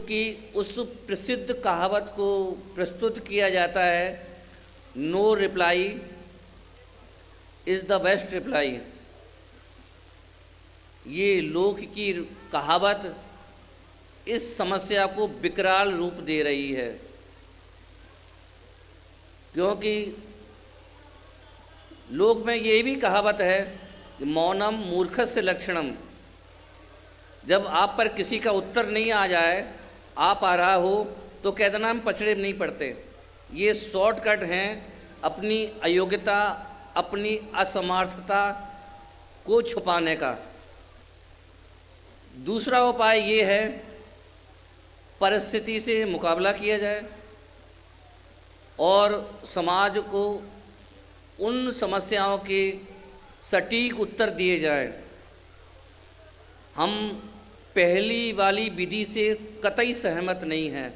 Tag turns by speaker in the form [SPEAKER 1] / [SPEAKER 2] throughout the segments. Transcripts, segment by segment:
[SPEAKER 1] उनकी उस प्रसिद्ध कहावत को प्रस्तुत किया जाता है, no reply is the best reply. ये लोक की कहावत इस समस्या को विकराल रूप दे रही है, क्योंकि लोक में ये भी कहावत है कि मौनम मूर्खस्य लक्षणम। जब आप पर किसी का उत्तर नहीं आ जाए, आप आ रहा हो, तो कह देना हम पछड़े नहीं पड़ते। ये शॉर्टकट हैं अपनी अयोग्यता, अपनी असमर्थता को छुपाने का। दूसरा उपाय ये है, परिस्थिति से मुकाबला किया जाए और समाज को उन समस्याओं के सटीक उत्तर दिए जाएं। हम पहली वाली विधि से कतई सहमत नहीं हैं।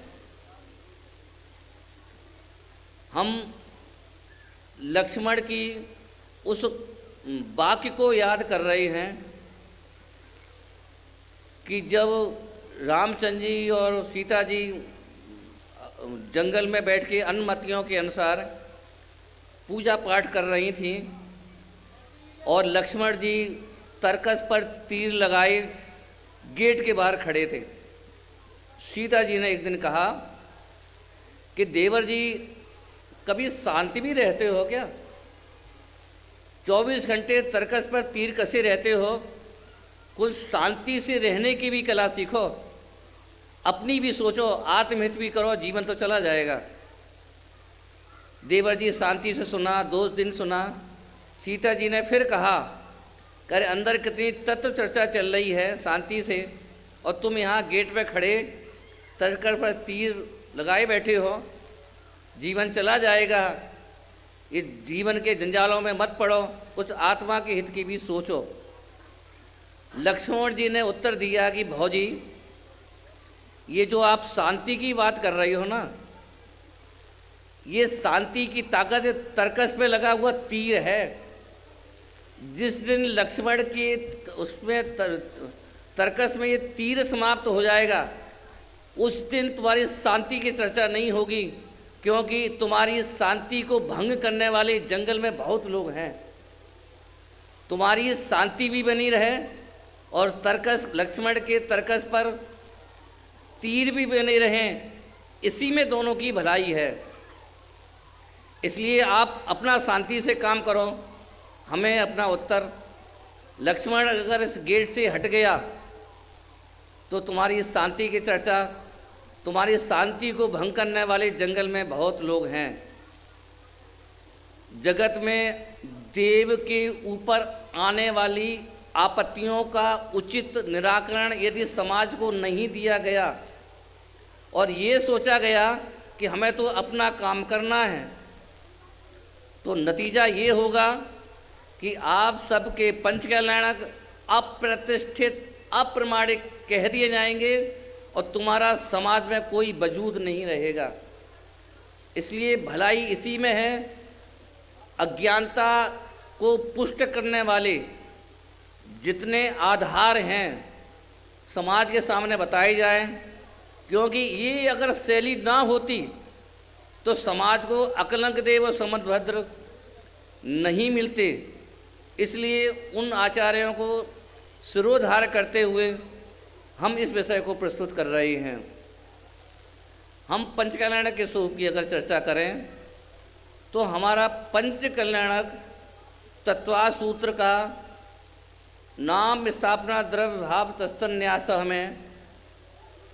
[SPEAKER 1] हम लक्ष्मण की उस वाक्य को याद कर रहे हैं कि जब रामचंद्र जी और सीता जी जंगल में बैठ के अनुमतियों के अनुसार पूजा पाठ कर रही थीं और लक्ष्मण जी तरकस पर तीर लगाए गेट के बाहर खड़े थे। सीता जी ने एक दिन कहा कि देवर जी, कभी शांति भी रहते हो क्या? 24 घंटे तरकस पर तीर कसे रहते हो? कुछ शांति से रहने की भी कला सीखो, अपनी भी सोचो, आत्महित भी करो, जीवन तो चला जाएगा। देवर जी शांति से सुना, 2 दिन सुना। सीता जी ने फिर कहा, करे अंदर कितनी तत्व चर्चा चल रही है शांति से, और तुम यहाँ गेट पे खड़े तरकस पर तीर लगाए बैठे हो, जीवन चला जाएगा। इस जीवन के जंजालों में मत पड़ो, कुछ आत्मा के हित की भी सोचो। लक्ष्मण जी ने उत्तर दिया कि भौजी, ये जो आप शांति की बात कर रही हो ना, ये शांति की ताकत तरकस पे लगा हुआ तीर है। जिस दिन लक्ष्मण के उसमें तरकस में ये तीर समाप्त हो जाएगा, उस दिन तुम्हारी शांति की चर्चा नहीं होगी, क्योंकि तुम्हारी शांति को भंग करने वाले जंगल में बहुत लोग हैं। तुम्हारी शांति भी बनी रहे और तरकस, लक्ष्मण के तरकस पर तीर भी बने रहें, इसी में दोनों की भलाई है। इसलिए आप अपना शांति से काम करो, हमें अपना उत्तर। लक्ष्मण अगर इस गेट से हट गया तो तुम्हारी शांति की चर्चा, तुम्हारी शांति को भंग करने वाले जंगल में बहुत लोग हैं। जगत में देव के ऊपर आने वाली आपत्तियों का उचित निराकरण यदि समाज को नहीं दिया गया और ये सोचा गया कि हमें तो अपना काम करना है, तो नतीजा ये होगा कि आप सबके पंचकल्याणक अप्रतिष्ठित, अप्रमाणिक कह दिए जाएंगे और तुम्हारा समाज में कोई वजूद नहीं रहेगा। इसलिए भलाई इसी में है, अज्ञानता को पुष्ट करने वाले जितने आधार हैं समाज के सामने बताए जाएं, क्योंकि ये अगर शैली ना होती तो समाज को अकलंक देव और समदभद्र नहीं मिलते। इसलिए उन आचार्यों को सिरोधार करते हुए हम इस विषय को प्रस्तुत कर रहे हैं। हम पंचकल्याणक के स्वरूप की अगर चर्चा करें तो हमारा पंचकल्याणक तत्वा सूत्र का नाम स्थापना द्रव्य भाव तस्तन्यास में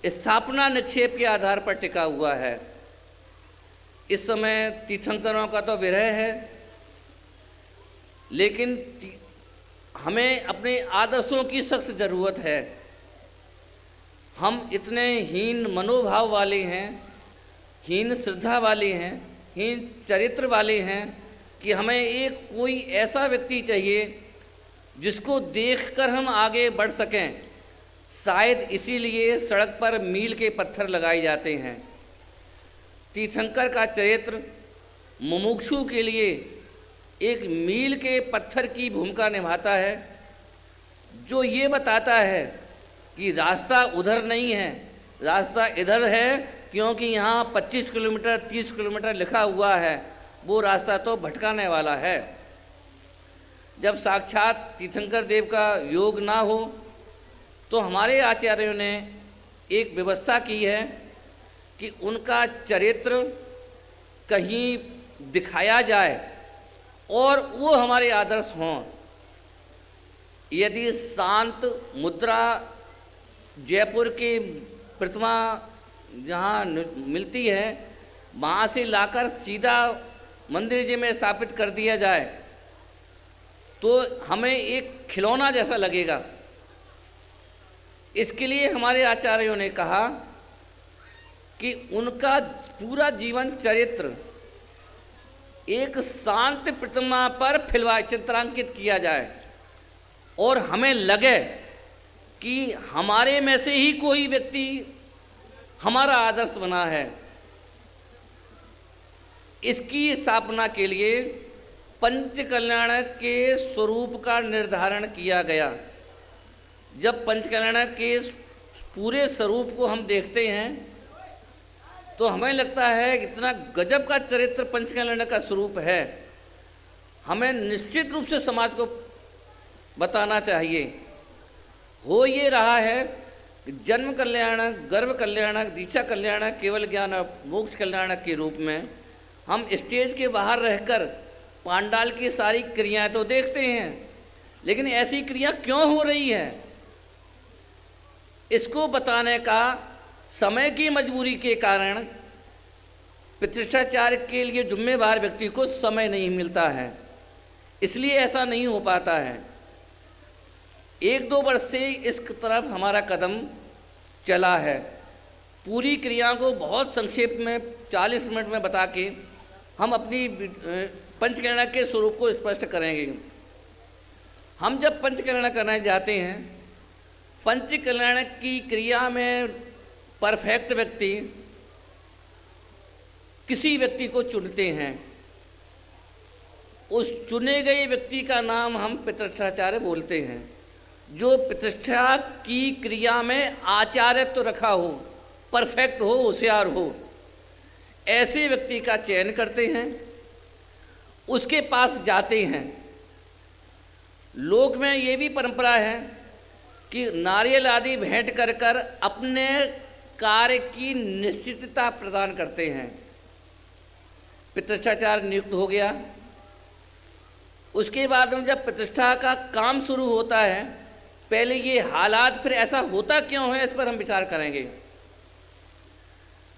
[SPEAKER 1] स्थापना निक्षेप के आधार पर टिका हुआ है। इस समय तीर्थंकरों का तो विरह है, लेकिन हमें अपने आदर्शों की सख्त ज़रूरत है। हम इतने हीन मनोभाव वाले हैं, हीन श्रद्धा वाले हैं, हीन चरित्र वाले हैं कि हमें एक कोई ऐसा व्यक्ति चाहिए जिसको देखकर हम आगे बढ़ सकें। शायद इसीलिए सड़क पर मील के पत्थर लगाए जाते हैं। तीर्थंकर का चरित्र मुमुक्षु के लिए एक मील के पत्थर की भूमिका निभाता है, जो ये बताता है कि रास्ता उधर नहीं है, रास्ता इधर है, क्योंकि यहाँ 25 किलोमीटर 30 किलोमीटर लिखा हुआ है, वो रास्ता तो भटकाने वाला है। जब साक्षात तीर्थंकर देव का योग ना हो तो हमारे आचार्यों ने एक व्यवस्था की है कि उनका चरित्र कहीं दिखाया जाए और वो हमारे आदर्श हों। यदि शांत मुद्रा जयपुर की प्रतिमा जहाँ मिलती है, वहाँ से लाकर सीधा मंदिर जी में स्थापित कर दिया जाए तो हमें एक खिलौना जैसा लगेगा। इसके लिए हमारे आचार्यों ने कहा कि उनका पूरा जीवन चरित्र एक शांत प्रतिमा पर चित्रांकित किया जाए और हमें लगे कि हमारे में से ही कोई व्यक्ति हमारा आदर्श बना है। इसकी स्थापना के लिए पंच कल्याण के स्वरूप का निर्धारण किया गया। जब पंच कल्याण के पूरे स्वरूप को हम देखते हैं तो हमें लगता है इतना गजब का चरित्र पंच कल्याण का स्वरूप है, हमें निश्चित रूप से समाज को बताना चाहिए। हो ये रहा है कि जन्म कल्याण, गर्भ कल्याण, दीक्षा कल्याण, केवल ज्ञान, मोक्ष कल्याण के रूप में हम स्टेज के बाहर रहकर पांडाल की सारी क्रियाएं तो देखते हैं, लेकिन ऐसी क्रिया क्यों हो रही है, इसको बताने का समय की मजबूरी के कारण प्रतिष्ठाचार्य के लिए जिम्मेवार व्यक्ति को समय नहीं मिलता है, इसलिए ऐसा नहीं हो पाता है। 1-2 वर्ष से इस तरफ हमारा कदम चला है। पूरी क्रिया को बहुत संक्षेप में 40 मिनट में बता के हम अपनी पंचकल्याण के स्वरूप को स्पष्ट करेंगे। हम जब पंचकल्याण करने जाते हैं, पंचकल्याण की क्रिया में परफेक्ट व्यक्ति किसी व्यक्ति को चुनते हैं। उस चुने गए व्यक्ति का नाम हम प्रतिष्ठाचार्य बोलते हैं, जो प्रतिष्ठा की क्रिया में आचार्यत्व तो रखा हो, परफेक्ट हो, होशियार हो, ऐसे व्यक्ति का चयन करते हैं, उसके पास जाते हैं। लोक में ये भी परंपरा है कि नारियल आदि भेंट कर कर अपने कार्य की निश्चितता प्रदान करते हैं। प्रतिष्ठाचार्य नियुक्त हो गया, उसके बाद में जब प्रतिष्ठा का काम शुरू होता है, पहले ये हालात फिर ऐसा होता क्यों है, इस पर हम विचार करेंगे।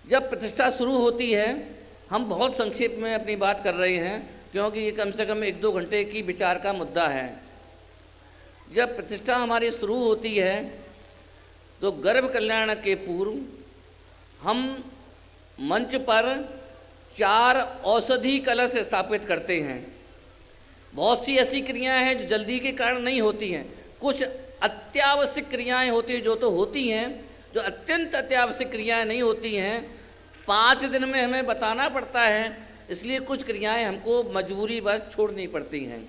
[SPEAKER 1] जब प्रतिष्ठा शुरू होती है, हम बहुत संक्षेप में अपनी बात कर रहे हैं क्योंकि ये कम से कम 1-2 घंटे की विचार का मुद्दा है। जब प्रतिष्ठा हमारी शुरू होती है तो गर्भ कल्याण के पूर्व हम मंच पर 4 औषधि कलश स्थापित करते हैं। बहुत सी ऐसी क्रियाएं हैं जो जल्दी के कारण नहीं होती हैं, कुछ अत्यावश्यक क्रियाएं होती हैं जो तो होती हैं, जो अत्यंत अत्यावश्यक क्रियाएं नहीं होती हैं 5 दिन में हमें बताना पड़ता है, इसलिए कुछ क्रियाएं हमको मजबूरी बस छोड़नी पड़ती हैं।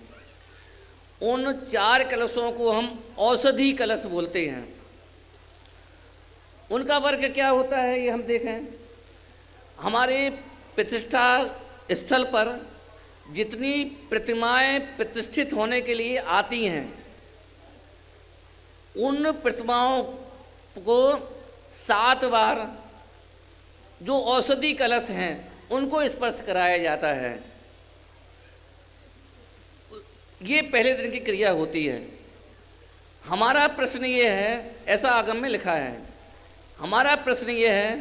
[SPEAKER 1] उन 4 कलशों को हम औषधि कलश बोलते हैं। उनका वर्ग क्या होता है ये हम देखें। हमारे प्रतिष्ठा स्थल पर जितनी प्रतिमाएं प्रतिष्ठित होने के लिए आती हैं, उन प्रतिमाओं को 7 बार जो औषधि कलश हैं उनको स्पर्श कराया जाता है। ये पहले दिन की क्रिया होती है। हमारा प्रश्न ये है, ऐसा आगम में लिखा है, हमारा प्रश्न ये है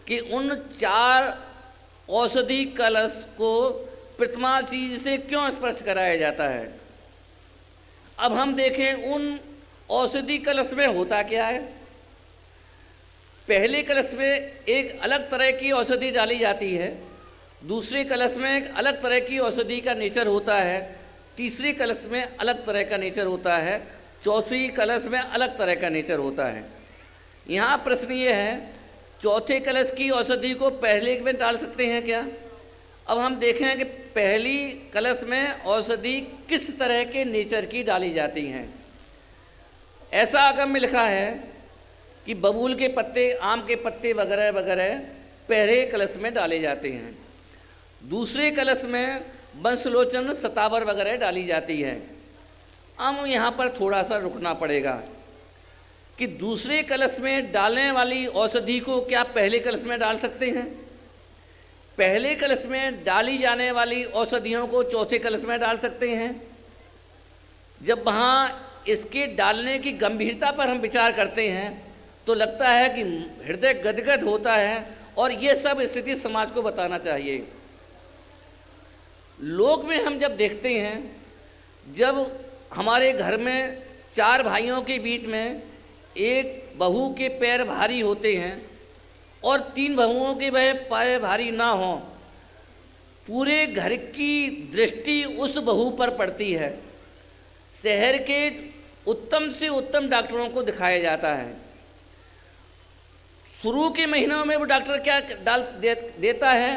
[SPEAKER 1] कि उन 4 औषधि कलश को प्रतिमा चीज से क्यों स्पर्श कराया जाता है। अब हम देखें उन औषधि कलश में होता क्या है। पहले कलश में एक अलग तरह की औषधि डाली जाती है, दूसरे कलश में एक अलग तरह की औषधि का नेचर होता है, तीसरे कलश में अलग तरह का नेचर होता है, चौथी कलश में अलग तरह का नेचर होता है। यहाँ प्रश्न ये है, चौथे कलश की औषधि को पहले में डाल सकते हैं क्या। अब हम देखें कि पहली कलश में औषधि किस तरह के नेचर की डाली जाती हैं। ऐसा आगम में लिखा है कि बबूल के पत्ते, आम के पत्ते वगैरह वगैरह पहले कलश में डाले जाते हैं। दूसरे कलश में बंसलोचन, सतावर वगैरह डाली जाती है। अब यहाँ पर थोड़ा सा रुकना पड़ेगा कि दूसरे कलश में डालने वाली औषधि को क्या पहले कलश में डाल सकते हैं? पहले कलश में डाली जाने वाली औषधियों को चौथे कलश में डाल सकते हैं? जब वहाँ इसके डालने की गंभीरता पर हम विचार करते हैं तो लगता है कि हृदय गदगद होता है, और ये सब स्थिति समाज को बताना चाहिए। लोक में हम जब देखते हैं, जब हमारे घर में 4 भाइयों के बीच में एक बहू के पैर भारी होते हैं और 3 बहुओं के वह पैर भारी ना हों, पूरे घर की दृष्टि उस बहू पर पड़ती है। शहर के उत्तम से उत्तम डॉक्टरों को दिखाया जाता है। शुरू के महीनों में वो डॉक्टर क्या देता है?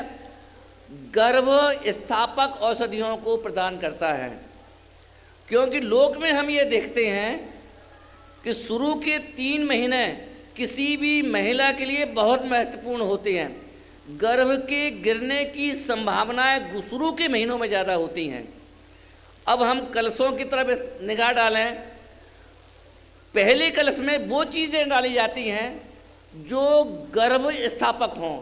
[SPEAKER 1] गर्भ स्थापक औषधियों को प्रदान करता है। क्योंकि लोक में हम ये देखते हैं कि शुरू के 3 महीने किसी भी महिला के लिए बहुत महत्वपूर्ण होते हैं। गर्भ के गिरने की संभावनाएं शुरू के महीनों में ज़्यादा होती हैं। अब हम कलशों की तरफ निगाह डालें। पहले कलश में वो चीज़ें डाली जाती हैं जो गर्भ स्थापक हों।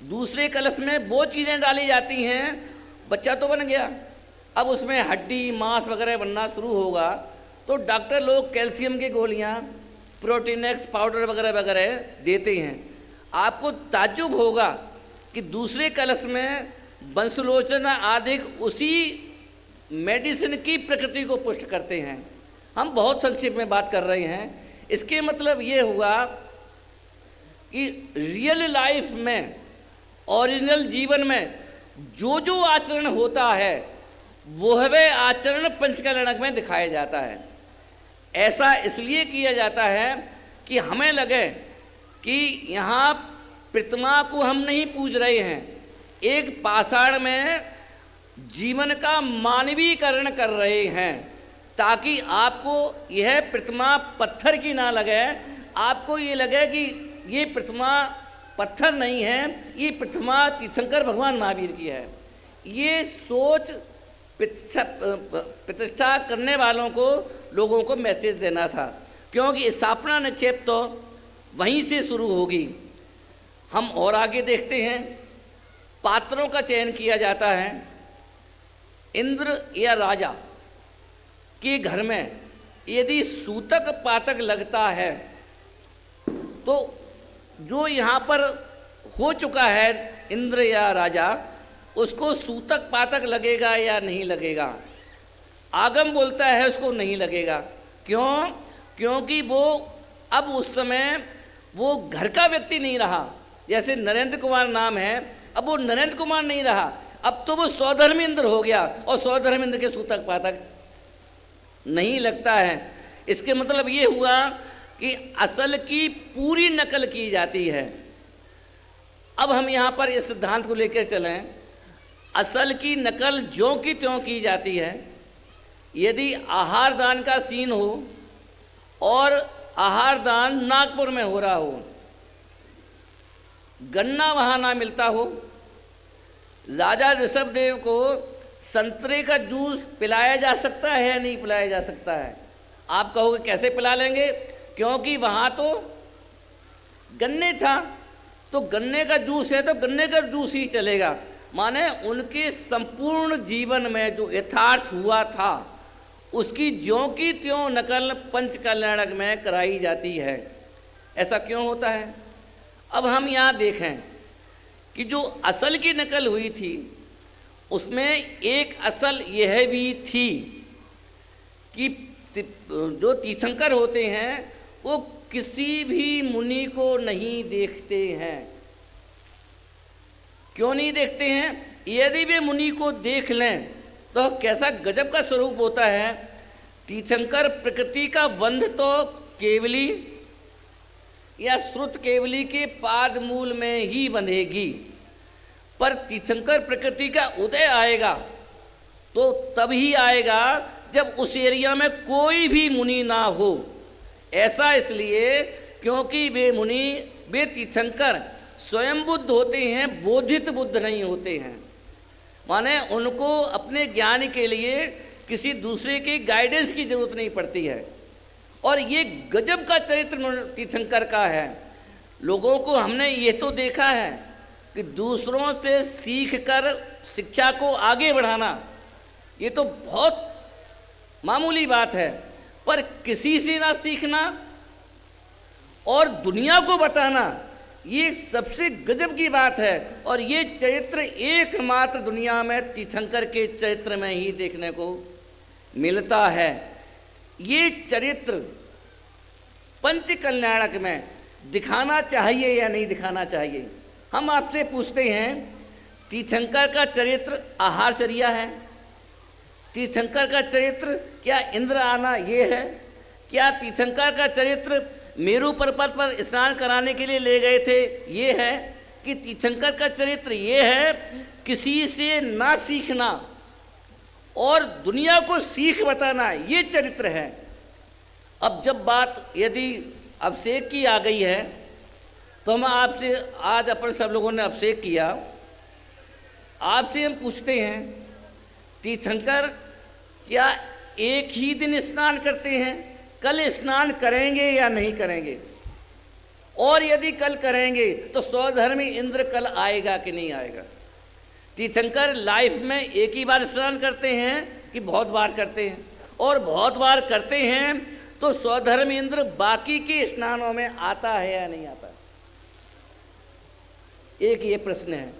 [SPEAKER 1] दूसरे कलश में वो चीज़ें डाली जाती हैं, बच्चा तो बन गया, अब उसमें हड्डी मांस वगैरह बनना शुरू होगा, तो डॉक्टर लोग कैल्शियम की गोलियां, प्रोटीनेक्स पाउडर वगैरह वगैरह देते हैं। आपको ताज्जुब होगा कि दूसरे कलश में बंसलोचन आदि उसी मेडिसिन की प्रकृति को पुष्ट करते हैं। हम बहुत संक्षिप्त में बात कर रहे हैं। इसके मतलब ये हुआ कि रियल लाइफ में, ओरिजिनल जीवन में जो जो आचरण होता है वह आचरण पंचकल्याणक में दिखाया जाता है। ऐसा इसलिए किया जाता है कि हमें लगे कि यहाँ प्रतिमा को हम नहीं पूज रहे हैं, एक पाषाण में जीवन का मानवीकरण कर रहे हैं, ताकि आपको यह प्रतिमा पत्थर की ना लगे, आपको ये लगे कि ये प्रतिमा पत्थर नहीं है, ये प्रतिमा तीर्थंकर भगवान महावीर की है। ये सोच प्रतिष्ठा करने वालों को, लोगों को मैसेज देना था, क्योंकि स्थापना निक्षेप तो वहीं से शुरू होगी। हम और आगे देखते हैं, पात्रों का चयन किया जाता है। इंद्र या राजा के घर में यदि सूतक पातक लगता है तो जो यहाँ पर हो चुका है इंद्र या राजा, उसको सूतक पातक लगेगा या नहीं लगेगा? आगम बोलता है उसको नहीं लगेगा। क्यों? क्योंकि वो अब उस समय वो घर का व्यक्ति नहीं रहा। जैसे नरेंद्र कुमार नाम है, अब वो नरेंद्र कुमार नहीं रहा, अब तो वो स्वधर्मेंद्र हो गया, और स्वधर्मेंद्र के सूतक पातक नहीं लगता है। इसके मतलब ये हुआ कि असल की पूरी नकल की जाती है। अब हम यहाँ पर इस सिद्धांत को लेकर चलें, असल की नकल ज्यों की त्यों की जाती है। यदि आहार दान का सीन हो और आहार दान नागपुर में हो रहा हो, गन्ना वहाँ ना मिलता हो, राजा ऋषभदेव को संतरे का जूस पिलाया जा सकता है या नहीं पिलाया जा सकता है? आप कहोगे कैसे पिला लेंगे, क्योंकि वहाँ तो गन्ने था, तो गन्ने का जूस है तो गन्ने का जूस ही चलेगा। माने उनके संपूर्ण जीवन में जो यथार्थ हुआ था उसकी ज्यों की त्यों नकल पंचकल्याणक में कराई जाती है। ऐसा क्यों होता है? अब हम यहाँ देखें कि जो असल की नकल हुई थी उसमें एक असल यह भी थी कि जो तीर्थंकर होते हैं वो किसी भी मुनि को नहीं देखते हैं। क्यों नहीं देखते हैं? यदि वे मुनि को देख लें तो कैसा गजब का स्वरूप होता है। तीर्थंकर प्रकृति का बंध तो केवली या श्रुत केवली के पाद मूल में ही बंधेगी, पर तीर्थंकर प्रकृति का उदय आएगा तो तभी आएगा जब उस एरिया में कोई भी मुनि ना हो। ऐसा इसलिए क्योंकि वे मुनि, वे तीर्थंकर स्वयं बुद्ध होते हैं, बोधित बुद्ध नहीं होते हैं। माने उनको अपने ज्ञान के लिए किसी दूसरे की गाइडेंस की जरूरत नहीं पड़ती है। और ये गजब का चरित्र तीर्थंकर का है। लोगों को हमने ये तो देखा है कि दूसरों से सीख कर शिक्षा को आगे बढ़ाना ये तो बहुत मामूली बात है, पर किसी से ना सीखना और दुनिया को बताना ये सबसे गजब की बात है। और ये चरित्र एकमात्र दुनिया में तीर्थंकर के चरित्र में ही देखने को मिलता है। ये चरित्र पंच कल्याणक में दिखाना चाहिए या नहीं दिखाना चाहिए? हम आपसे पूछते हैं, तीर्थंकर का चरित्र आहारचर्या है? तीर्थंकर का चरित्र क्या इंद्र आना ये है? क्या तीर्थंकर का चरित्र मेरू पर्वत पर स्नान कराने के लिए ले गए थे ये है? कि तीर्थंकर का चरित्र ये है किसी से ना सीखना और दुनिया को सीख बताना, ये चरित्र है। अब जब बात यदि अभिषेक की आ गई है तो हम आपसे, आज अपन सब लोगों ने अभिषेक किया, आपसे हम पूछते हैं तीर्थंकर क्या एक ही दिन स्नान करते हैं? कल स्नान करेंगे या नहीं करेंगे? और यदि कल करेंगे तो स्वधर्मी इंद्र कल आएगा कि नहीं आएगा? तीर्थंकर लाइफ में एक ही बार स्नान करते हैं कि बहुत बार करते हैं? और बहुत बार करते हैं तो स्वधर्मी इंद्र बाकी के स्नानों में आता है या नहीं आता? एक ये प्रश्न है।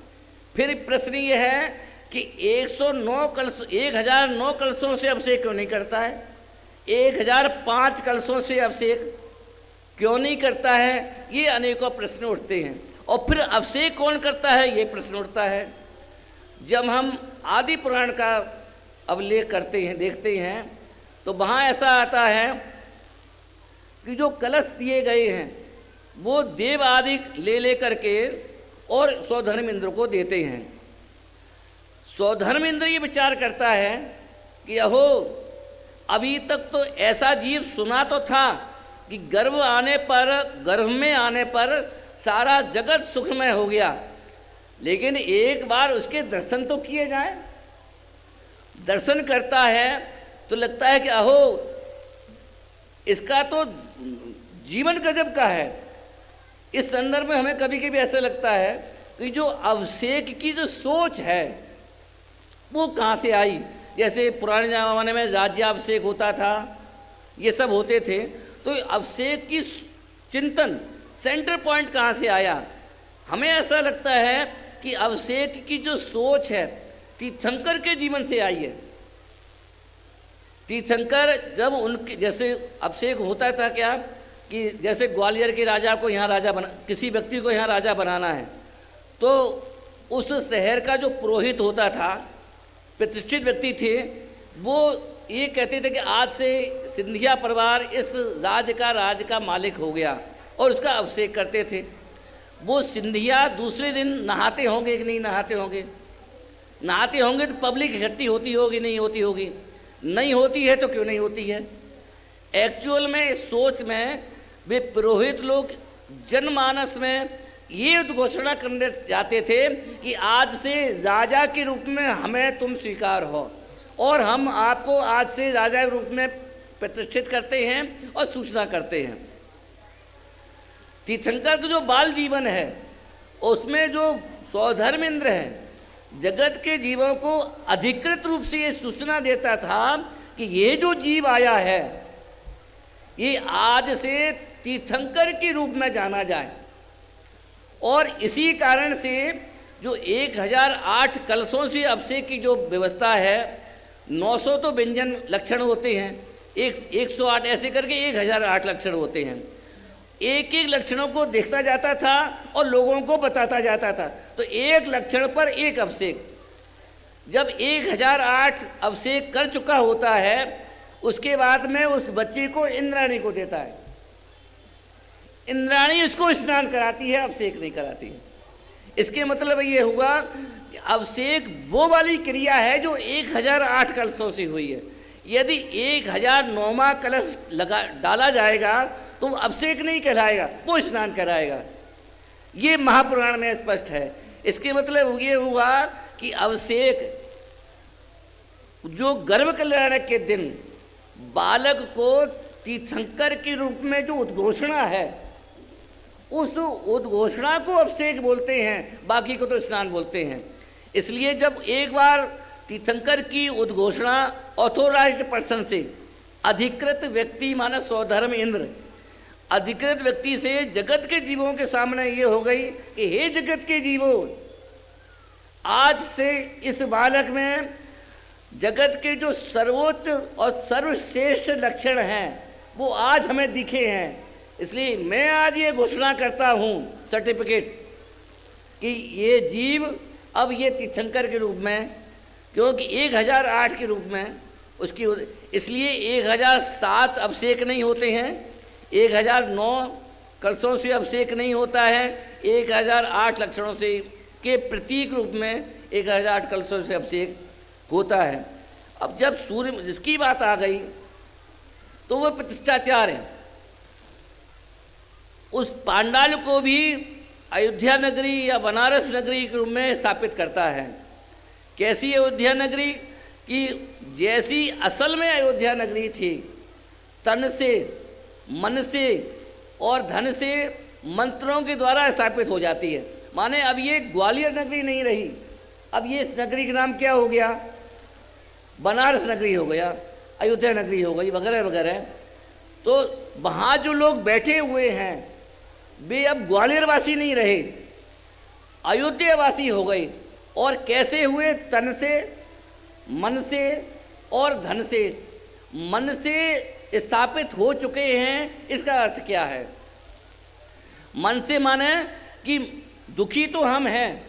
[SPEAKER 1] फिर प्रश्न ये है कि 109 कलश 1009 कलशों से अभिषेक क्यों नहीं करता है? 1005 कलशों से अभिषेक क्यों नहीं करता है? ये अनेकों प्रश्न उठते हैं। और फिर अभिषेक कौन करता है ये प्रश्न उठता है। जब हम आदि पुराण का अवलेख करते हैं, देखते हैं, तो वहाँ ऐसा आता है कि जो कलश दिए गए हैं वो देव आदि ले करके और स्वधर्म इंद्र को देते हैं। स्वधर्म इंद्र ये विचार करता है कि अहो, अभी तक तो ऐसा जीव सुना तो था कि गर्भ में आने पर सारा जगत सुखमय हो गया, लेकिन एक बार उसके दर्शन तो किए जाए। दर्शन करता है तो लगता है कि अहो, इसका तो जीवन गजब का है। इस संदर्भ में हमें कभी कभी ऐसा लगता है कि जो अभिषेक की जो सोच है वो कहाँ से आई। जैसे पुराने ज़माने में राज्याभिषेक होता था, ये सब होते थे, तो अभिषेक की चिंतन सेंटर पॉइंट कहाँ से आया? हमें ऐसा लगता है कि अभिषेक की जो सोच है तीर्थंकर के जीवन से आई है। तीर्थंकर जब उनके जैसे अभिषेक होता था क्या कि जैसे ग्वालियर के राजा को यहाँ राजा बना, किसी व्यक्ति को यहाँ राजा बनाना है, तो उस शहर का जो पुरोहित होता था, प्रतिष्ठित व्यक्ति थे, वो ये कहते थे कि आज से सिंधिया परिवार इस राज का मालिक हो गया, और उसका अभिषेक करते थे। वो सिंधिया दूसरे दिन नहाते होंगे कि नहीं नहाते होंगे? नहाते होंगे तो पब्लिक इकट्ठी होती होगी नहीं होती होगी? नहीं होती है तो क्यों नहीं होती है? एक्चुअल में इस सोच में वे पुरोहित लोग जनमानस में ये घोषणा करने जाते थे कि आज से राजा के रूप में हमें तुम स्वीकार हो, और हम आपको आज से राजा के रूप में प्रतिष्ठित करते हैं और सूचना करते हैं। तीर्थंकर का जो बाल जीवन है उसमें जो स्वधर्म इंद्र है, जगत के जीवों को अधिकृत रूप से ये सूचना देता था कि ये जो जीव आया है ये आज से तीर्थंकर के रूप में जाना जाए। और इसी कारण से जो 1008 कलशों से अभिषेक की जो व्यवस्था है, 900 तो व्यंजन लक्षण होते हैं, 108 ऐसे करके 1008 लक्षण होते हैं। एक एक लक्षणों को देखता जाता था और लोगों को बताता जाता था। तो एक लक्षण पर एक अभिषेक, जब 1008 अभिषेक कर चुका होता है, उसके बाद में उस बच्चे को इंद्राणी को देता है। इंद्राणी उसको स्नान कराती है, अभिषेक नहीं कराती है। इसके मतलब ये हुआ कि अभिषेक वो वाली क्रिया है जो 1008 कलशों से हुई है। यदि 1009वां कलश डाला जाएगा तो वो अभिषेक नहीं कहलाएगा, वो स्नान कराएगा। ये महापुराण में स्पष्ट है। इसके मतलब ये हुआ कि अभिषेक जो गर्भ कल्याण के दिन बालक को तीर्थंकर के रूप में जो उद्घोषणा है, उस उद्घोषणा को अभिषेक बोलते हैं, बाकी को तो स्नान बोलते हैं। इसलिए जब एक बार तीर्थंकर की उद्घोषणा ऑथोराइज्ड पर्सन से, अधिकृत व्यक्ति माना स्वधर्म इंद्र, अधिकृत व्यक्ति से जगत के जीवों के सामने ये हो गई कि हे जगत के जीवों, आज से इस बालक में जगत के जो सर्वोच्च और सर्वश्रेष्ठ लक्षण हैं वो आज हमें दिखे हैं। इसलिए मैं आज ये घोषणा करता हूँ, सर्टिफिकेट, कि ये जीव अब ये तीर्थंकर के रूप में, क्योंकि 1008 के रूप में उसकी, इसलिए 1007 अभिषेक नहीं होते हैं, 1009 कलशों से अभिषेक नहीं होता है, 1008 लक्षणों से के प्रतीक रूप में 1008 कलशों से अभिषेक होता है। अब जब सूर्य जिसकी बात आ गई तो वो प्रतिष्ठाचार है। उस पांडाल को भी अयोध्या नगरी या बनारस नगरी के रूप में स्थापित करता है। कैसी अयोध्या नगरी कि जैसी असल में अयोध्या नगरी थी, तन से, मन से और धन से मंत्रों के द्वारा स्थापित हो जाती है। माने अब ये ग्वालियर नगरी नहीं रही, अब ये इस नगरी का नाम क्या हो गया, बनारस नगरी हो गया, अयोध्या नगरी हो गई, वगैरह वगैरह। तो वहाँ जो लोग बैठे हुए हैं वे अब ग्वालियर वासी नहीं रहे, अयोध्या वासी हो गए। और कैसे हुए, तन से, मन से और धन से। मन से स्थापित हो चुके हैं, इसका अर्थ क्या है? मन से माने कि दुखी तो हम हैं,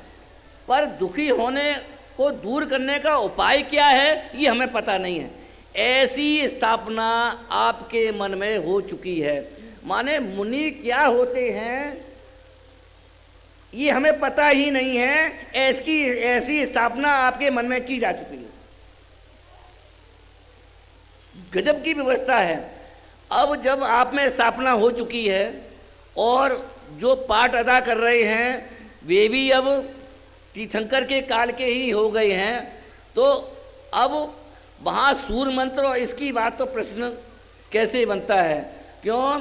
[SPEAKER 1] पर दुखी होने को दूर करने का उपाय क्या है ये हमें पता नहीं है। ऐसी स्थापना आपके मन में हो चुकी है। माने मुनि क्या होते हैं ये हमें पता ही नहीं है, ऐसी स्थापना आपके मन में की जा चुकी है। गजब की व्यवस्था है। अब जब आप में स्थापना हो चुकी है और जो पाठ अदा कर रहे हैं वे भी अब तीर्थंकर के काल के ही हो गए हैं, तो अब वहाँ सूर्य मंत्र और इसकी बात तो प्रश्न कैसे बनता है? क्यों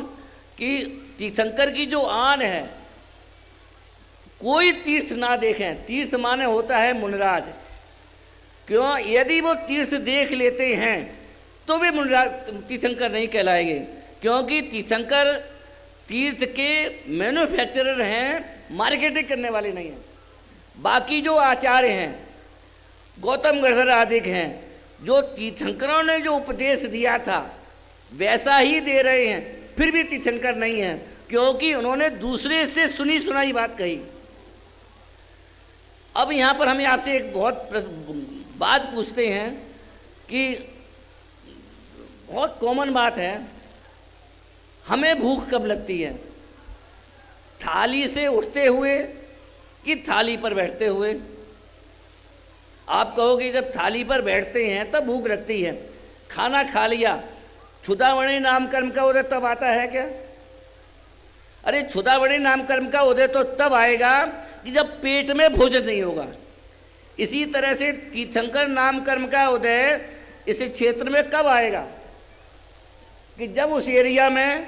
[SPEAKER 1] कि तीर्थंकर की जो आन है, कोई तीर्थ ना देखें, तीर्थ माने होता है मुनिराज। क्यों? यदि वो तीर्थ देख लेते हैं तो वे मुनिराज तीर्थंकर नहीं कहलाएंगे, क्योंकि तीर्थंकर तीर्थ के मैन्युफैक्चरर हैं, मार्केटिंग करने वाले नहीं हैं। बाकी जो आचार्य हैं, गौतम गढ़धर आदि हैं, जो तीर्थंकरों ने जो उपदेश दिया था वैसा ही दे रहे हैं, फिर भी तीर्थंकर नहीं हैं, क्योंकि उन्होंने दूसरे से सुनी सुनाई बात कही। अब यहाँ पर हम आपसे एक बहुत बात पूछते हैं कि बहुत कॉमन बात है, हमें भूख कब लगती है? थाली से उठते हुए कि थाली पर बैठते हुए? आप कहोगे जब थाली पर बैठते हैं तब भूख लगती है। खाना खा लिया, छुदावणी नाम कर्म का उदय तब आता है क्या? अरे छुदावणी नाम कर्म का उदय तो तब आएगा कि जब पेट में भोजन नहीं होगा। इसी तरह से तीर्थंकर नाम कर्म का उदय इस क्षेत्र में कब आएगा? कि जब उस एरिया में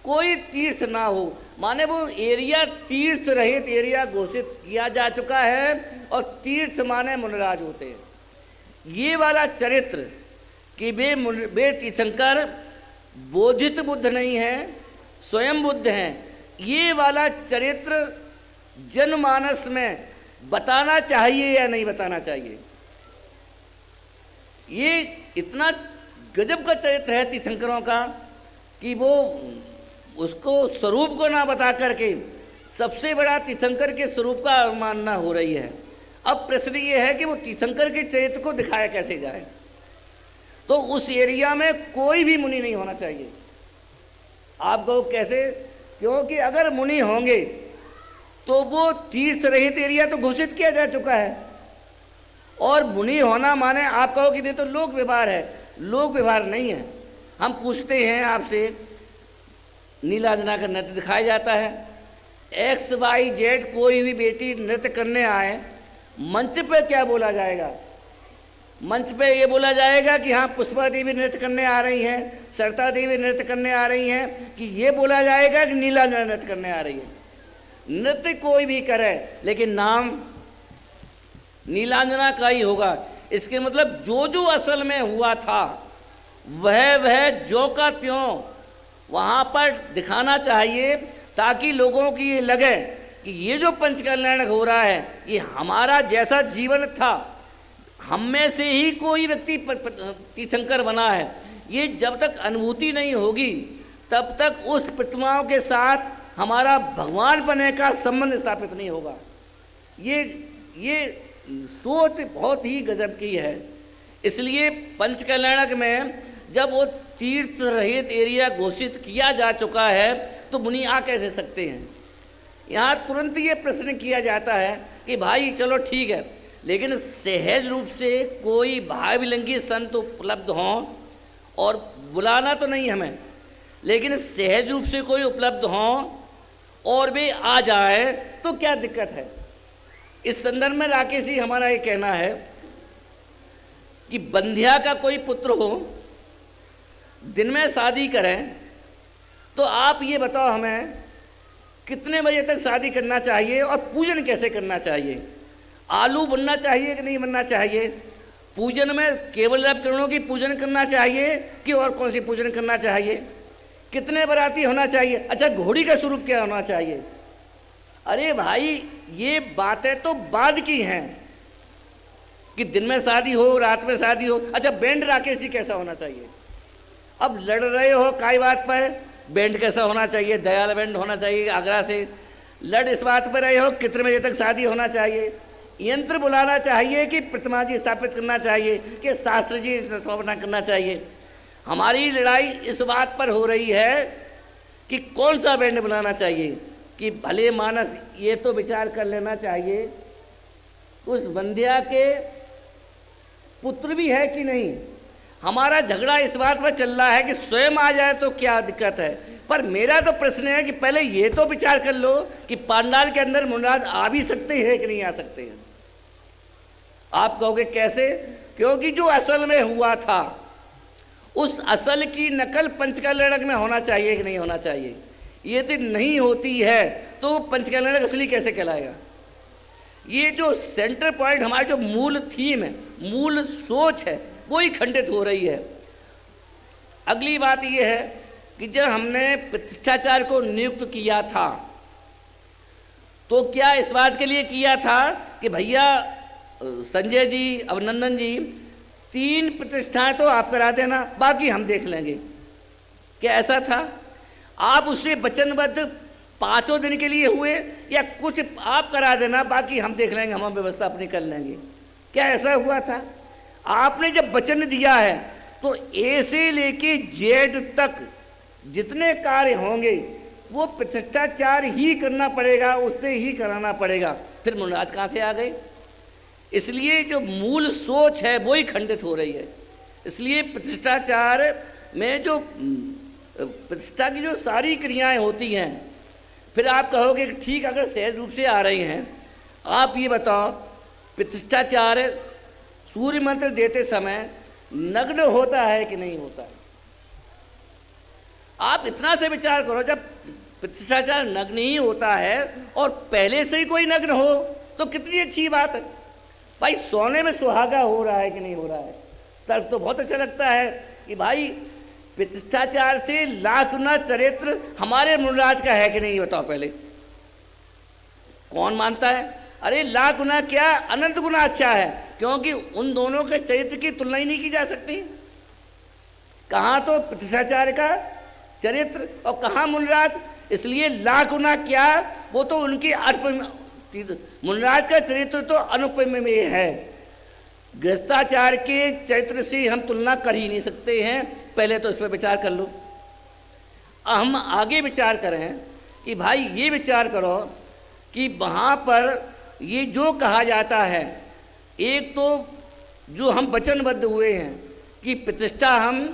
[SPEAKER 1] कोई तीर्थ ना हो। माने वो एरिया तीर्थ रहित एरिया घोषित किया जा चुका है, और तीर्थ माने मुनिराज होते हैं। ये वाला चरित्र कि वे तीर्थंकर बोधित बुद्ध नहीं हैं, स्वयं बुद्ध हैं, ये वाला चरित्र जनमानस में बताना चाहिए या नहीं बताना चाहिए? ये इतना गजब का चरित्र है तीर्थंकरों का कि वो उसको स्वरूप को ना बता करके सबसे बड़ा तीर्थंकर के स्वरूप का अवमानना हो रही है। अब प्रश्न ये है कि वो तीर्थंकर के चरित्र को दिखाया कैसे जाए? तो उस एरिया में कोई भी मुनि नहीं होना चाहिए। आप कहो कैसे? क्योंकि अगर मुनि होंगे तो वो तीर्थ रहित एरिया तो घोषित किया जा चुका है, और मुनि होना माने आप कहो कि नहीं तो लोक व्यवहार है। लोक व्यवहार नहीं है। हम पूछते हैं आपसे नीलांजना का नृत्य दिखाया जाता है। XYZ कोई भी बेटी नृत्य करने आए, मंच पे क्या बोला जाएगा? मंच पे ये बोला जाएगा कि हाँ पुष्पा देवी नृत्य करने आ रही हैं, सरिता देवी नृत्य करने आ रही हैं, कि ये बोला जाएगा कि नीलांजना नृत्य करने आ रही है? नृत्य कोई भी करे लेकिन नाम नीलांजना का ही होगा। इसके मतलब जो जो असल में हुआ था वह ज्यों का त्यों वहाँ पर दिखाना चाहिए, ताकि लोगों की ये लगे कि ये जो पंचकल्याण हो रहा है ये हमारा जैसा जीवन था, हम में से ही कोई व्यक्ति तीर्थंकर बना है। ये जब तक अनुभूति नहीं होगी तब तक उस प्रतिमाओं के साथ हमारा भगवान बनने का संबंध स्थापित नहीं होगा। ये सोच बहुत ही गजब की है। इसलिए पंचकल्याणक में जब वो तीर्थ रहित एरिया घोषित किया जा चुका है तो मुनि आ कैसे सकते हैं? यहाँ तुरंत ये प्रश्न किया जाता है कि भाई चलो ठीक है, लेकिन सहज रूप से कोई भाव विलंगी संत उपलब्ध हों, और बुलाना तो नहीं हमें, लेकिन सहज रूप से कोई उपलब्ध हों और वे आ जाए तो क्या दिक्कत है? इस संदर्भ में राकेश जी हमारा ये कहना है कि बंध्या का कोई पुत्र हो, दिन में शादी करें, तो आप ये बताओ हमें कितने बजे तक शादी करना चाहिए और पूजन कैसे करना चाहिए? आलू बनना चाहिए कि नहीं बनना चाहिए? पूजन में केवल उपकरणों की पूजन करना चाहिए कि और कौन सी पूजन करना चाहिए? कितने बाराती होना चाहिए? अच्छा, घोड़ी का स्वरूप क्या होना चाहिए? अरे भाई, ये बातें तो बाद की हैं कि दिन में शादी हो, रात में शादी हो। अच्छा, बैंड राकेश जी कैसा होना चाहिए? अब लड़ रहे हो काई बात पर, बैंड कैसा होना चाहिए? दयाल बैंड होना चाहिए आगरा से। लड़ इस बात पर रहे हो कितने बजे तक शादी होना चाहिए? यंत्र बुलाना चाहिए कि प्रतिमा जी स्थापित करना चाहिए कि शास्त्र जी स्थापना करना चाहिए? हमारी लड़ाई इस बात पर हो रही है कि कौन सा बैंड बनाना चाहिए, कि भले मानस ये तो विचार कर लेना चाहिए उस बंध्या के पुत्र भी है कि नहीं। हमारा झगड़ा इस बात पर चल रहा है कि स्वयं आ जाए तो क्या दिक्कत है, पर मेरा तो प्रश्न है कि पहले ये तो विचार कर लो कि पांडाल के अंदर मुनिराज आ भी सकते हैं कि नहीं आ सकते हैं। आप कहोगे कैसे? क्योंकि जो असल में हुआ था उस असल की नकल पंचकल्याणक में होना चाहिए कि नहीं होना चाहिए? यदि नहीं होती है तो पंचकल्याणक असली कैसे कहलाएगा? ये जो सेंटर पॉइंट, हमारी जो मूल थीम है, मूल सोच है, वो ही खंडित हो रही है। अगली बात ये है कि जब हमने प्रतिष्ठाचार्य को नियुक्त किया था तो क्या इस बात के लिए किया था कि भैया संजय जी, अभिनंदन जी, 3 प्रतिष्ठाएं तो आप करा देना, बाकी हम देख लेंगे? क्या ऐसा था? आप उससे वचनबद्ध 5 दिन के लिए हुए, या कुछ आप करा देना बाकी हम देख लेंगे, हम व्यवस्था अपनी कर लेंगे? क्या ऐसा हुआ था? आपने जब वचन दिया है तो ए से लेके जेड तक जितने कार्य होंगे वो प्रतिष्ठाचार ही करना पड़ेगा, उससे ही कराना पड़ेगा। फिर मुनिराज कहाँ से आ गए? इसलिए जो मूल सोच है वो ही खंडित हो रही है। इसलिए प्रतिष्ठाचार में जो प्रतिष्ठा की जो सारी क्रियाएं होती हैं, फिर आप कहोगे कि ठीक, अगर सहज रूप से आ रही हैं, आप ये बताओ प्रतिष्ठाचार सूर्य मंत्र देते समय नग्न होता है कि नहीं होता है? आप इतना से विचार करो, जब प्रतिष्ठाचार नग्न ही होता है और पहले से ही कोई नग्न हो तो कितनी अच्छी बात है। भाई, सोने में सुहागा हो रहा है कि नहीं हो रहा है? तब तो बहुत अच्छा लगता है कि भाई प्रतिष्ठाचार से लाख गुना चरित्र हमारे मुनिराज का है कि नहीं, बताओ पहले। कौन मानता है? अरे लाख गुना क्या, अनंत गुना अच्छा है, क्योंकि उन दोनों के चरित्र की तुलना ही नहीं की जा सकती। कहाँ तो प्रतिष्ठाचार्य का चरित्र और कहाँ मुनिराज, इसलिए लाख गुना क्या, वो तो उनकी मुनिराज का चरित्र तो अनुपमेय है। गृहस्थाचार्य के चरित्र से हम तुलना कर ही नहीं सकते हैं। पहले तो इस पर विचार कर लो। हम आगे विचार करें कि भाई ये विचार करो कि वहाँ पर ये जो कहा जाता है, एक तो जो हम वचनबद्ध हुए हैं कि प्रतिष्ठा हम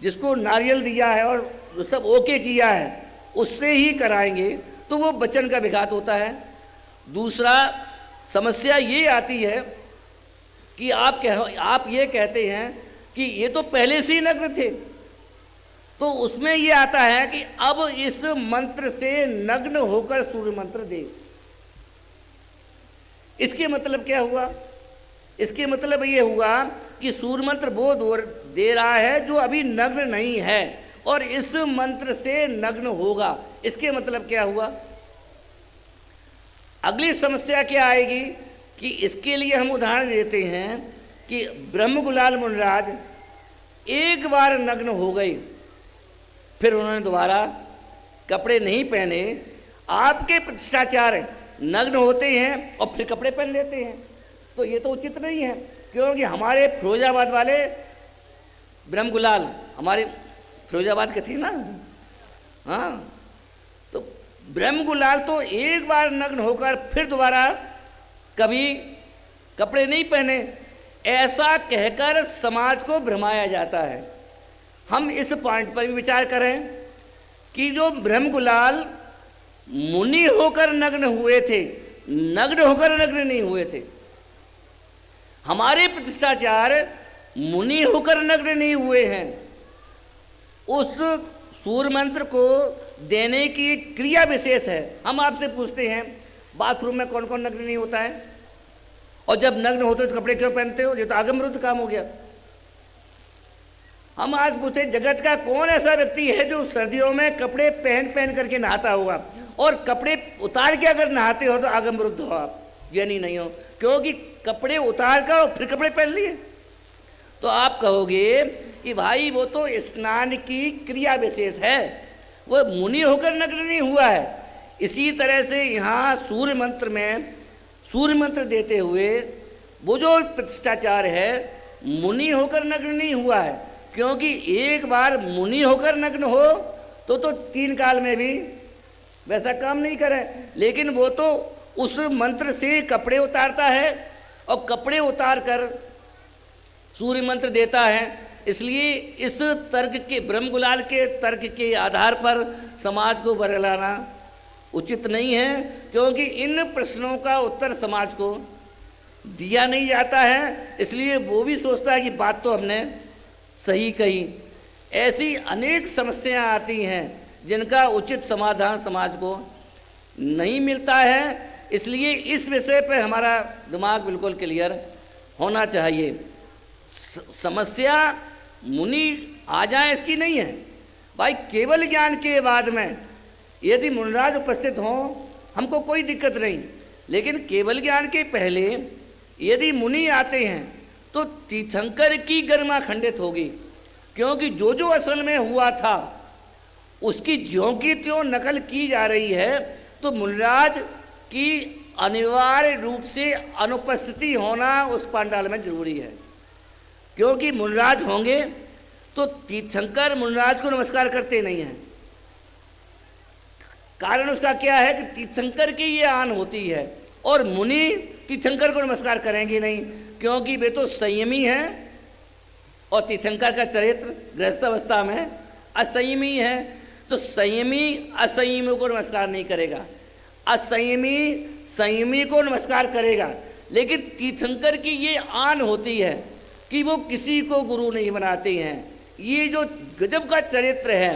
[SPEAKER 1] जिसको नारियल दिया है और सब ओके किया है उससे ही कराएंगे तो वो वचन का विघात होता है। दूसरा समस्या ये आती है कि आप ये कहते हैं कि ये तो पहले से ही नग्न थे, तो उसमें ये आता है कि अब इस मंत्र से नग्न होकर सूर्य मंत्र दे। इसके मतलब क्या हुआ? इसके मतलब ये हुआ कि सूर्य मंत्र वो दे रहा है जो अभी नग्न नहीं है और इस मंत्र से नग्न होगा। इसके मतलब क्या हुआ? अगली समस्या क्या आएगी कि इसके लिए हम उदाहरण देते हैं कि ब्रह्मगुलाल मुनिराज एक बार नग्न हो गए, फिर उन्होंने दोबारा कपड़े नहीं पहने। आपके प्रतिष्ठाचार्य नग्न होते हैं और फिर कपड़े पहन लेते हैं, तो ये तो उचित नहीं है, क्योंकि हमारे फिरोजाबाद वाले ब्रह्मगुलाल हमारे फिरोजाबाद के थे ना, हाँ, तो ब्रह्मगुलाल तो एक बार नग्न होकर फिर दोबारा कभी कपड़े नहीं पहने, ऐसा कहकर समाज को भ्रमाया जाता है। हम इस पॉइंट पर भी विचार करें कि जो ब्रह्मगुलाल मुनि होकर नग्न हुए थे, नग्न होकर नग्न नहीं हुए थे। हमारे प्रतिष्ठाचार्य मुनि होकर नग्न नहीं हुए हैं। उस सूर्य मंत्र को देने की क्रिया विशेष है। हम आपसे पूछते हैं बाथरूम में कौन कौन नग्न नहीं होता है, और जब नग्न होते हो तो कपड़े क्यों पहनते हो? ये तो आगम विरुद्ध काम हो गया। हम आज पूछते जगत का कौन ऐसा व्यक्ति है जो सर्दियों में कपड़े पहन पहन करके नहाता होगा, और कपड़े उतार के अगर नहाते हो तो आगम विरुद्ध हो आप, यानी नहीं हो, क्योंकि कपड़े उतार कर और फिर कपड़े पहन लिए। तो आप कहोगे कि भाई वो तो स्नान की क्रिया विशेष है, वो मुनि होकर नग्न नहीं हुआ है। इसी तरह से यहाँ सूर्य मंत्र में सूर्य मंत्र देते हुए वो जो प्रतिष्ठाचार है मुनि होकर नग्न नहीं हुआ है, क्योंकि एक बार मुनि होकर नग्न हो तो 3 काल में भी वैसा काम नहीं करे, लेकिन वो तो उस मंत्र से कपड़े उतारता है और कपड़े उतार कर सूर्य मंत्र देता है। इसलिए इस तर्क के ब्रह्मगुलाल के तर्क के आधार पर समाज को बरगलाना उचित नहीं है, क्योंकि इन प्रश्नों का उत्तर समाज को दिया नहीं जाता है। इसलिए वो भी सोचता है कि बात तो हमने सही कही। ऐसी अनेक समस्याएं आती हैं जिनका उचित समाधान समाज को नहीं मिलता है। इसलिए इस विषय पर हमारा दिमाग बिल्कुल क्लियर होना चाहिए। समस्या मुनि आ जाए इसकी नहीं है भाई। केवल ज्ञान के बाद में यदि मुनिराज उपस्थित हों हमको कोई दिक्कत नहीं, लेकिन केवल ज्ञान के पहले यदि मुनि आते हैं तो तीर्थंकर की गरिमा खंडित होगी, क्योंकि जो जो असल में हुआ था उसकी ज्यों की त्यों नकल की जा रही है। तो मुनिराज की अनिवार्य रूप से अनुपस्थिति होना उस पंडाल में जरूरी है, क्योंकि मुनिराज होंगे तो तीर्थंकर मुनिराज को नमस्कार करते नहीं हैं। कारण उसका क्या है कि तीर्थंकर की ये आन होती है और मुनि तीर्थंकर को नमस्कार करेंगे नहीं, क्योंकि वे तो संयमी हैं और तीर्थंकर का चरित्र गृहस्थावस्था में असंयमी है। तो संयमी असंयमी को नमस्कार नहीं करेगा, असंयमी संयमी को नमस्कार करेगा। लेकिन तीर्थंकर की ये आन होती है कि वो किसी को गुरु नहीं बनाते हैं। ये जो गजब का चरित्र है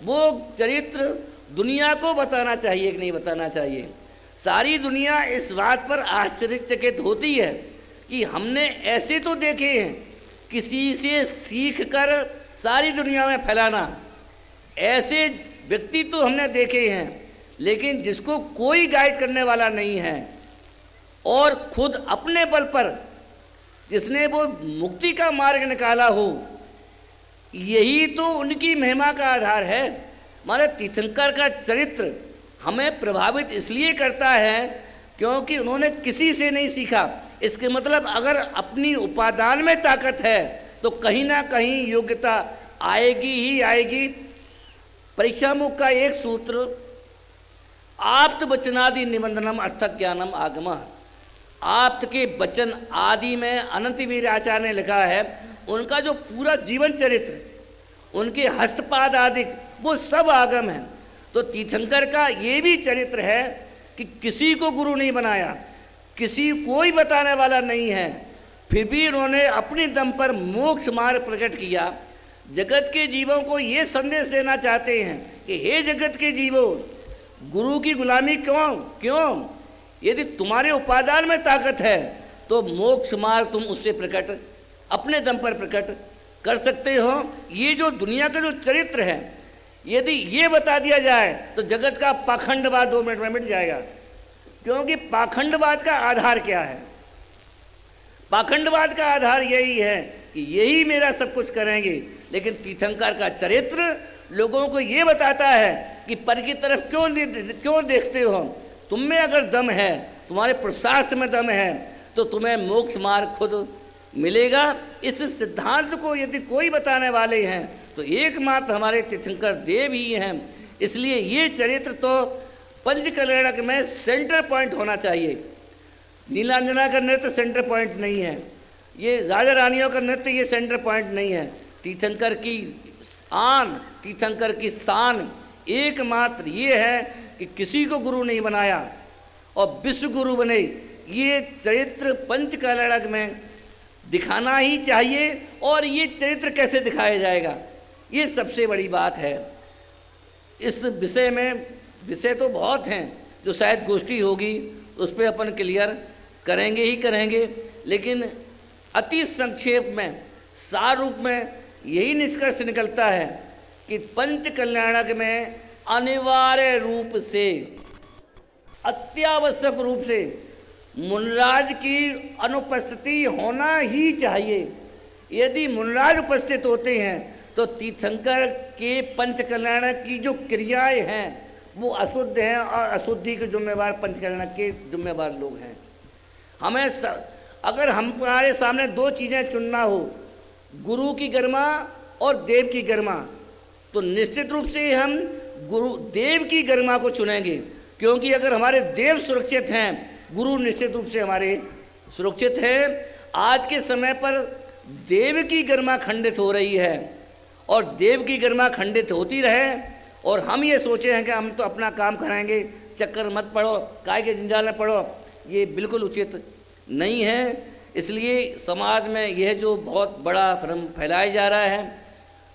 [SPEAKER 1] वो चरित्र दुनिया को बताना चाहिए कि नहीं बताना चाहिए। सारी दुनिया इस बात पर आश्चर्यचकित होती है कि हमने ऐसे तो देखे हैं किसी से सीख कर सारी दुनिया में फैलाना, ऐसे व्यक्ति तो हमने देखे हैं, लेकिन जिसको कोई गाइड करने वाला नहीं है और खुद अपने बल पर जिसने वो मुक्ति का मार्ग निकाला हो, यही तो उनकी महिमा का आधार है। हमारे तीर्थंकर का चरित्र हमें प्रभावित इसलिए करता है क्योंकि उन्होंने किसी से नहीं सीखा। इसके मतलब अगर अपनी उपादान में ताकत है तो कहीं ना कहीं योग्यता आएगी ही आएगी। परीक्षा मुख का एक सूत्र आप्त वचनादि निबंधनम अर्थक ज्ञानम आगम। आप्त के वचन आदि में अनंत वीर आचार्य ने लिखा है, उनका जो पूरा जीवन चरित्र उनके हस्तपाद आदि वो सब आगम हैं। तो तीर्थंकर का ये भी चरित्र है कि किसी को गुरु नहीं बनाया, किसी कोई बताने वाला नहीं है, फिर भी उन्होंने अपने दम पर मोक्ष मार्ग प्रकट किया। जगत के जीवों को ये संदेश देना चाहते हैं कि हे जगत के जीवों, गुरु की गुलामी क्यों? यदि तुम्हारे उपादान में ताकत है तो मोक्ष मार्ग तुम उससे प्रकट, अपने दम पर प्रकट कर सकते हो। ये जो दुनिया का जो चरित्र है, यदि ये बता दिया जाए तो जगत का पाखंडवाद 2 मिनट में मिट जाएगा। क्योंकि पाखंडवाद का आधार क्या है? पाखंडवाद का आधार यही है कि यही मेरा सब कुछ करेंगे। लेकिन तीर्थंकर का चरित्र लोगों को ये बताता है कि पर की तरफ क्यों देखते हो? तुम में अगर दम है, तुम्हारे पुरुषार्थ में दम है, तो तुम्हें मोक्ष मार्ग खुद मिलेगा। इस सिद्धांत को यदि कोई बताने वाले हैं तो एकमात्र हमारे तीर्थंकर देव ही हैं। इसलिए ये चरित्र तो पंचकल्याणक में सेंटर पॉइंट होना चाहिए। नीलांजना का नृत्य सेंटर पॉइंट नहीं है, ये राजा रानियों का नृत्य ये सेंटर पॉइंट नहीं है। तीर्थंकर की आन, तीर्थंकर की शान एकमात्र ये है कि किसी को गुरु नहीं बनाया और विश्व गुरु बने। ये चरित्र पंचकल्याणक में दिखाना ही चाहिए। और ये चरित्र कैसे दिखाया जाएगा, ये सबसे बड़ी बात है। इस विषय में विषय तो बहुत हैं जो शायद गोष्ठी होगी उस पर अपन क्लियर करेंगे ही करेंगे, लेकिन अति संक्षेप में सार रूप में यही निष्कर्ष निकलता है कि पंचकल्याणक में अनिवार्य रूप से, अत्यावश्यक रूप से मुनराज की अनुपस्थिति होना ही चाहिए। यदि मुनराज उपस्थित होते हैं तो तीर्थंकर के पंचकल्याणक की जो क्रियाएं हैं वो अशुद्ध हैं और अशुद्धि के जिम्मेवार पंचकल्याणक के जिम्मेवार लोग हैं। हमें अगर हमारे सामने 2 चीज़ें चुनना हो, गुरु की गरिमा और देव की गरिमा, तो निश्चित रूप से हम गुरु देव की गरिमा को चुनेंगे। क्योंकि अगर हमारे देव सुरक्षित हैं, गुरु निश्चित रूप से हमारे सुरक्षित हैं। आज के समय पर देव की गरिमा खंडित हो रही है और देव की गरिमा खंडित होती रहे और हम ये सोचे हैं कि हम तो अपना काम कराएंगे, चक्कर मत पड़ो, काय के जंजाल में पड़ो, ये बिल्कुल उचित नहीं है। इसलिए समाज में यह जो बहुत बड़ा भ्रम फैलाया जा रहा है,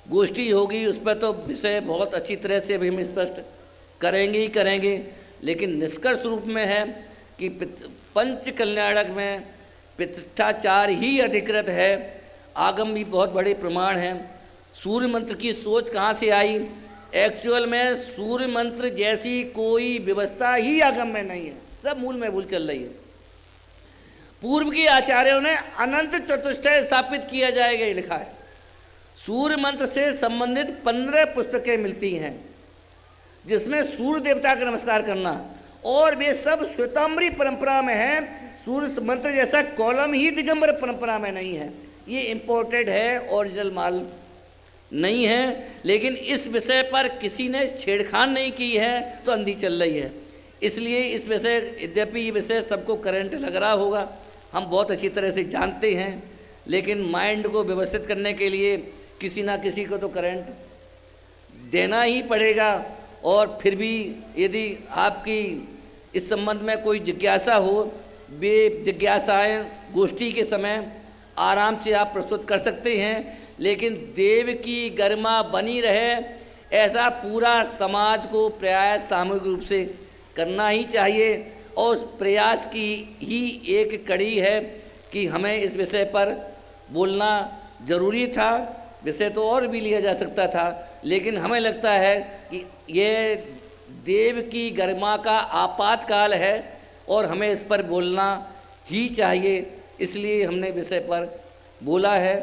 [SPEAKER 1] गोष्ठी होगी उस पर तो विषय बहुत अच्छी तरह से भी हम स्पष्ट करेंगे ही करेंगे। लेकिन निष्कर्ष रूप में है कि पंचकल्याणक में प्रतिष्ठाचार ही अधिकृत है। आगम भी बहुत बड़े प्रमाण हैं। सूर्य मंत्र की सोच कहाँ से आई? एक्चुअल में सूर्य मंत्र जैसी कोई व्यवस्था ही आगम में नहीं है, सब मूल में भूल चल रही है। पूर्व के आचार्यों ने अनंत चतुष्टय स्थापित किया जाएगा ये लिखा है। सूर्य मंत्र से संबंधित 15 पुस्तकें मिलती हैं जिसमें सूर्य देवता का नमस्कार करना, और वे सब श्वेतांबरी परंपरा में है। सूर्य मंत्र जैसा कॉलम ही दिगंबर परंपरा में नहीं है, ये इम्पोर्टेड है, ओरिजिनल माल नहीं है। लेकिन इस विषय पर किसी ने छेड़खान नहीं की है तो अंधी चल रही है। इसलिए इस विषय, यद्यपि ये विषय सबको करंट लग रहा होगा, हम बहुत अच्छी तरह से जानते हैं, लेकिन माइंड को व्यवस्थित करने के लिए किसी ना किसी को तो करंट देना ही पड़ेगा। और फिर भी यदि आपकी इस संबंध में कोई जिज्ञासा हो, वे जिज्ञासाएँ गोष्ठी के समय आराम से आप प्रस्तुत कर सकते हैं। लेकिन देव की गरिमा बनी रहे, ऐसा पूरा समाज को प्रयास सामूहिक रूप से करना ही चाहिए। और उस प्रयास की ही एक कड़ी है कि हमें इस विषय पर बोलना ज़रूरी था। विषय तो और भी लिया जा सकता था, लेकिन हमें लगता है कि ये देव की गरिमा का आपातकाल है और हमें इस पर बोलना ही चाहिए। इसलिए हमने विषय पर बोला है।